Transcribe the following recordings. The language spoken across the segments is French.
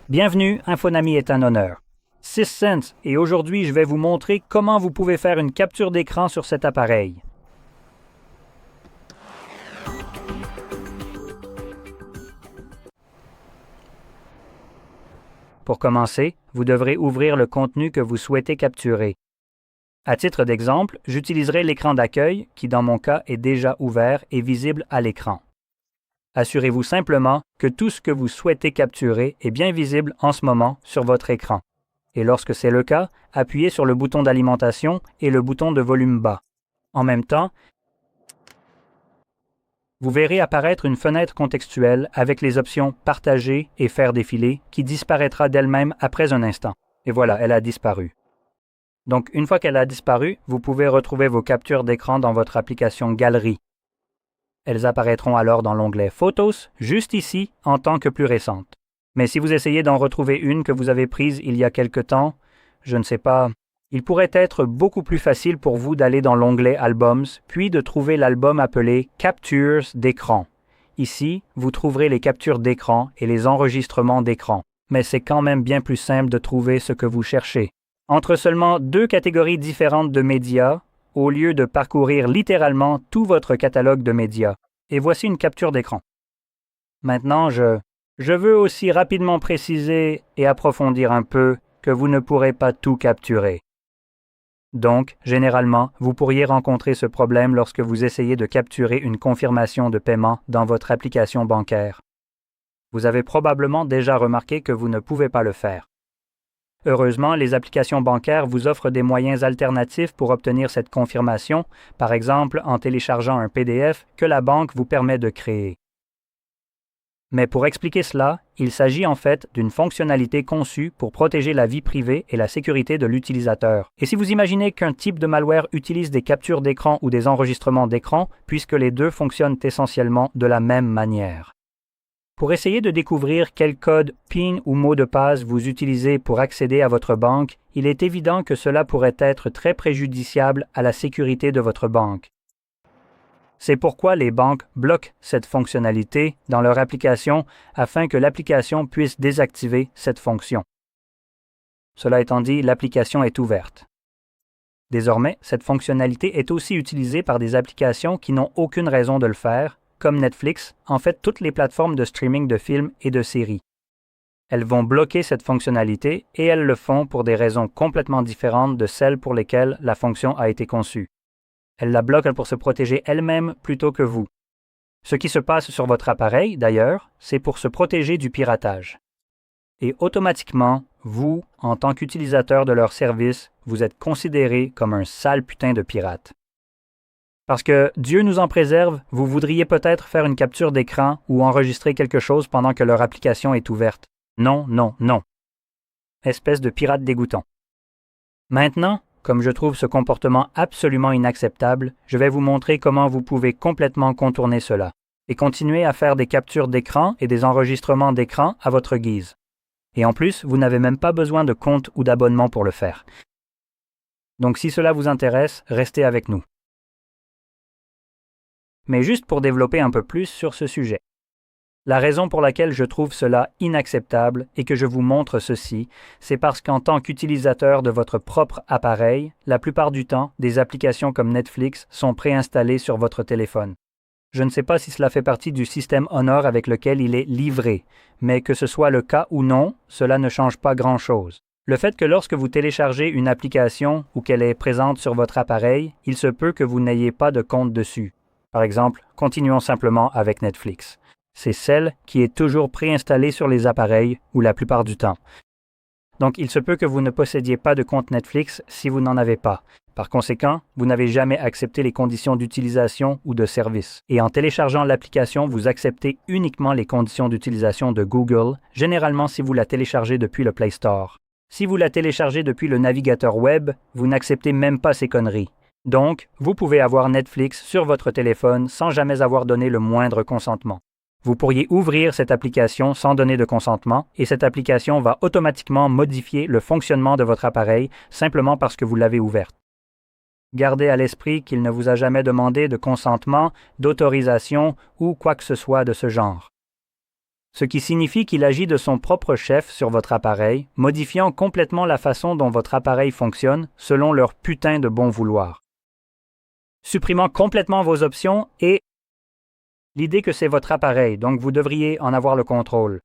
Bienvenue, Infonami est un honneur. 6 cents et aujourd'hui je vais vous montrer comment vous pouvez faire une capture d'écran sur cet appareil. Pour commencer, vous devrez ouvrir le contenu que vous souhaitez capturer. À titre d'exemple, j'utiliserai l'écran d'accueil qui dans mon cas est déjà ouvert et visible à l'écran. Assurez-vous simplement que tout ce que vous souhaitez capturer est bien visible en ce moment sur votre écran. Et lorsque c'est le cas, appuyez sur le bouton d'alimentation et le bouton de volume bas. En même temps, vous verrez apparaître une fenêtre contextuelle avec les options « Partager » et « Faire défiler » qui disparaîtra d'elle-même après un instant. Et voilà, elle a disparu. Donc, une fois qu'elle a disparu, vous pouvez retrouver vos captures d'écran dans votre application Galerie. Elles apparaîtront alors dans l'onglet « Photos », juste ici, en tant que plus récentes. Mais si vous essayez d'en retrouver une que vous avez prise il y a quelque temps, je ne sais pas, il pourrait être beaucoup plus facile pour vous d'aller dans l'onglet « Albums », puis de trouver l'album appelé « Captures d'écran ». Ici, vous trouverez les captures d'écran et les enregistrements d'écran. Mais c'est quand même bien plus simple de trouver ce que vous cherchez. Entre seulement 2 catégories différentes de médias, au lieu de parcourir littéralement tout votre catalogue de médias. Et voici une capture d'écran. Maintenant, je veux aussi rapidement préciser et approfondir un peu que vous ne pourrez pas tout capturer. Donc, généralement, vous pourriez rencontrer ce problème lorsque vous essayez de capturer une confirmation de paiement dans votre application bancaire. Vous avez probablement déjà remarqué que vous ne pouvez pas le faire. Heureusement, les applications bancaires vous offrent des moyens alternatifs pour obtenir cette confirmation, par exemple en téléchargeant un PDF que la banque vous permet de créer. Mais pour expliquer cela, il s'agit en fait d'une fonctionnalité conçue pour protéger la vie privée et la sécurité de l'utilisateur. Et si vous imaginez qu'un type de malware utilise des captures d'écran ou des enregistrements d'écran, puisque les deux fonctionnent essentiellement de la même manière. Pour essayer de découvrir quel code PIN ou mot de passe vous utilisez pour accéder à votre banque, il est évident que cela pourrait être très préjudiciable à la sécurité de votre banque. C'est pourquoi les banques bloquent cette fonctionnalité dans leur application afin que l'application puisse désactiver cette fonction. Cela étant dit, l'application est ouverte. Désormais, cette fonctionnalité est aussi utilisée par des applications qui n'ont aucune raison de le faire, comme Netflix, en fait toutes les plateformes de streaming de films et de séries. Elles vont bloquer cette fonctionnalité et elles le font pour des raisons complètement différentes de celles pour lesquelles la fonction a été conçue. Elles la bloquent pour se protéger elles-mêmes plutôt que vous. Ce qui se passe sur votre appareil, d'ailleurs, c'est pour se protéger du piratage. Et automatiquement, vous, en tant qu'utilisateur de leur service, vous êtes considéré comme un sale putain de pirate. Parce que, Dieu nous en préserve, vous voudriez peut-être faire une capture d'écran ou enregistrer quelque chose pendant que leur application est ouverte. Non, non, non. Espèce de pirate dégoûtant. Maintenant, comme je trouve ce comportement absolument inacceptable, je vais vous montrer comment vous pouvez complètement contourner cela et continuer à faire des captures d'écran et des enregistrements d'écran à votre guise. Et en plus, vous n'avez même pas besoin de compte ou d'abonnement pour le faire. Donc si cela vous intéresse, restez avec nous. Mais juste pour développer un peu plus sur ce sujet. La raison pour laquelle je trouve cela inacceptable et que je vous montre ceci, c'est parce qu'en tant qu'utilisateur de votre propre appareil, la plupart du temps, des applications comme Netflix sont préinstallées sur votre téléphone. Je ne sais pas si cela fait partie du système Honor avec lequel il est livré, mais que ce soit le cas ou non, cela ne change pas grand-chose. Le fait que lorsque vous téléchargez une application ou qu'elle est présente sur votre appareil, il se peut que vous n'ayez pas de compte dessus. Par exemple, continuons simplement avec Netflix. C'est celle qui est toujours préinstallée sur les appareils ou la plupart du temps. Donc, il se peut que vous ne possédiez pas de compte Netflix si vous n'en avez pas. Par conséquent, vous n'avez jamais accepté les conditions d'utilisation ou de service. Et en téléchargeant l'application, vous acceptez uniquement les conditions d'utilisation de Google, généralement si vous la téléchargez depuis le Play Store. Si vous la téléchargez depuis le navigateur web, vous n'acceptez même pas ces conneries. Donc, vous pouvez avoir Netflix sur votre téléphone sans jamais avoir donné le moindre consentement. Vous pourriez ouvrir cette application sans donner de consentement et cette application va automatiquement modifier le fonctionnement de votre appareil simplement parce que vous l'avez ouverte. Gardez à l'esprit qu'il ne vous a jamais demandé de consentement, d'autorisation ou quoi que ce soit de ce genre. ce qui signifie qu'il agit de son propre chef sur votre appareil, modifiant complètement la façon dont votre appareil fonctionne selon leur putain de bon vouloir. Supprimant complètement vos options et l'idée que c'est votre appareil, donc vous devriez en avoir le contrôle.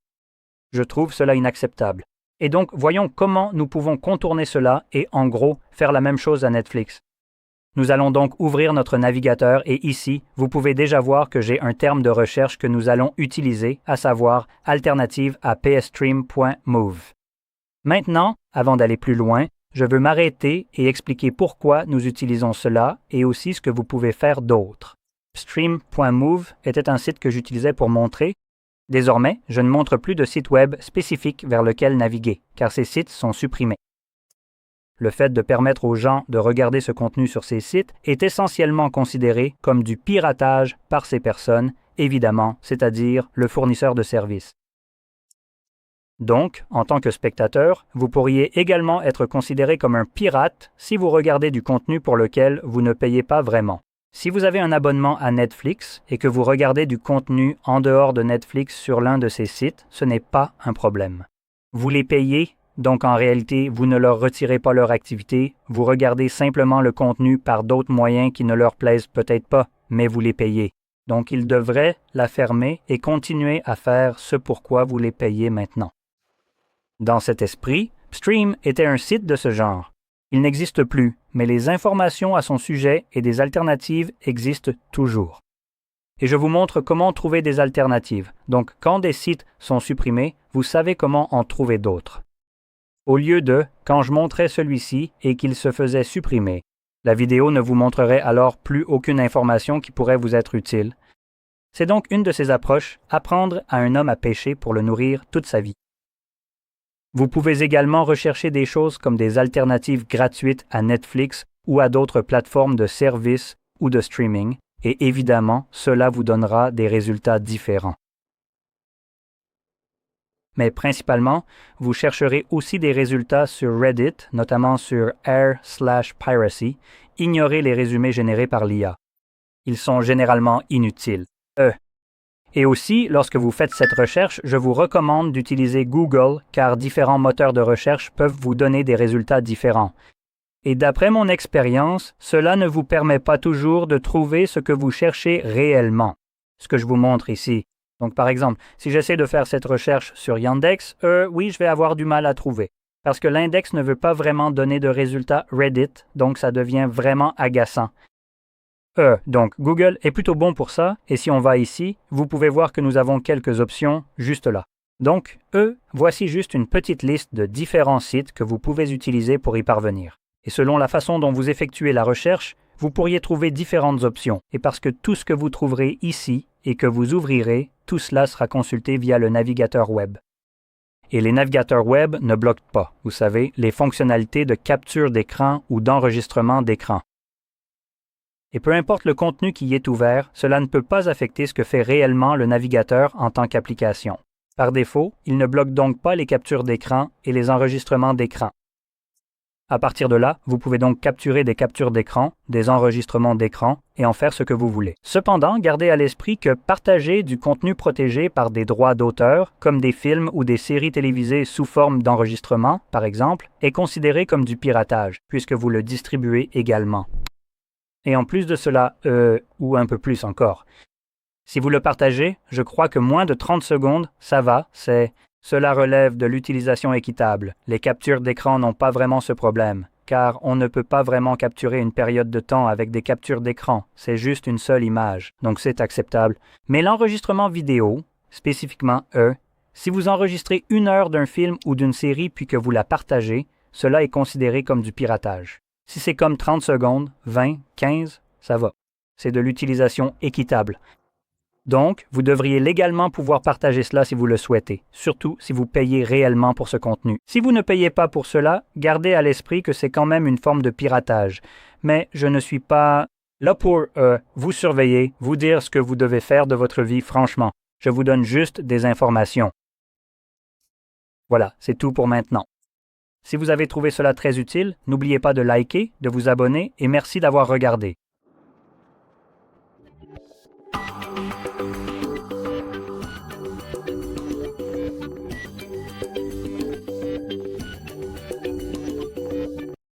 Je trouve cela inacceptable. Et donc, voyons comment nous pouvons contourner cela et, en gros, faire la même chose à Netflix. Nous allons donc ouvrir notre navigateur et ici, vous pouvez déjà voir que j'ai un terme de recherche que nous allons utiliser, à savoir alternative à psstream.move. Maintenant, avant d'aller plus loin, je veux m'arrêter et expliquer pourquoi nous utilisons cela et aussi ce que vous pouvez faire d'autre. Stream.move était un site que j'utilisais pour montrer. Désormais, je ne montre plus de site web spécifique vers lequel naviguer, car ces sites sont supprimés. Le fait de permettre aux gens de regarder ce contenu sur ces sites est essentiellement considéré comme du piratage par ces personnes, évidemment, c'est-à-dire le fournisseur de services. Donc, en tant que spectateur, vous pourriez également être considéré comme un pirate si vous regardez du contenu pour lequel vous ne payez pas vraiment. Si vous avez un abonnement à Netflix et que vous regardez du contenu en dehors de Netflix sur l'un de ces sites, ce n'est pas un problème. Vous les payez, donc en réalité, vous ne leur retirez pas leur activité, vous regardez simplement le contenu par d'autres moyens qui ne leur plaisent peut-être pas, mais vous les payez. Donc ils devraient la fermer et continuer à faire ce pourquoi vous les payez maintenant. Dans cet esprit, Stream était un site de ce genre. Il n'existe plus, mais les informations à son sujet et des alternatives existent toujours. Et je vous montre comment trouver des alternatives. Donc, quand des sites sont supprimés, vous savez comment en trouver d'autres. Au lieu de « quand je montrais celui-ci et qu'il se faisait supprimer », la vidéo ne vous montrerait alors plus aucune information qui pourrait vous être utile. C'est donc une de ces approches, apprendre à un homme à pêcher pour le nourrir toute sa vie. Vous pouvez également rechercher des choses comme des alternatives gratuites à Netflix ou à d'autres plateformes de services ou de streaming, et évidemment, cela vous donnera des résultats différents. Mais principalement, vous chercherez aussi des résultats sur Reddit, notamment sur r/piracy. Ignorez les résumés générés par l'IA. Ils sont généralement inutiles. Et aussi, lorsque vous faites cette recherche, je vous recommande d'utiliser Google car différents moteurs de recherche peuvent vous donner des résultats différents. Et d'après mon expérience, cela ne vous permet pas toujours de trouver ce que vous cherchez réellement. Ce que je vous montre ici. Donc par exemple, si j'essaie de faire cette recherche sur Yandex, oui, je vais avoir du mal à trouver. Parce que l'index ne veut pas vraiment donner de résultats Reddit, donc ça devient vraiment agaçant. Donc Google est plutôt bon pour ça, et si on va ici, vous pouvez voir que nous avons quelques options juste là. Donc, voici juste une petite liste de différents sites que vous pouvez utiliser pour y parvenir. Et selon la façon dont vous effectuez la recherche, vous pourriez trouver différentes options, et parce que tout ce que vous trouverez ici et que vous ouvrirez, tout cela sera consulté via le navigateur web. Et les navigateurs web ne bloquent pas, vous savez, les fonctionnalités de capture d'écran ou d'enregistrement d'écran. Et peu importe le contenu qui y est ouvert, cela ne peut pas affecter ce que fait réellement le navigateur en tant qu'application. Par défaut, il ne bloque donc pas les captures d'écran et les enregistrements d'écran. À partir de là, vous pouvez donc capturer des captures d'écran, des enregistrements d'écran et en faire ce que vous voulez. Cependant, gardez à l'esprit que partager du contenu protégé par des droits d'auteur, comme des films ou des séries télévisées sous forme d'enregistrement, par exemple, est considéré comme du piratage, puisque vous le distribuez également. Et en plus de cela, ou un peu plus encore. Si vous le partagez, je crois que moins de 30 secondes, ça va, cela relève de l'utilisation équitable. Les captures d'écran n'ont pas vraiment ce problème, car on ne peut pas vraiment capturer une période de temps avec des captures d'écran, c'est juste une seule image, donc c'est acceptable. Mais l'enregistrement vidéo, spécifiquement si vous enregistrez 1 heure d'un film ou d'une série puis que vous la partagez, cela est considéré comme du piratage. Si c'est comme 30 secondes, 20, 15, ça va. C'est de l'utilisation équitable. Donc, vous devriez légalement pouvoir partager cela si vous le souhaitez, surtout si vous payez réellement pour ce contenu. Si vous ne payez pas pour cela, gardez à l'esprit que c'est quand même une forme de piratage. Mais je ne suis pas là pour vous surveiller, vous dire ce que vous devez faire de votre vie, franchement. Je vous donne juste des informations. Voilà, c'est tout pour maintenant. Si vous avez trouvé cela très utile, n'oubliez pas de liker, de vous abonner et merci d'avoir regardé.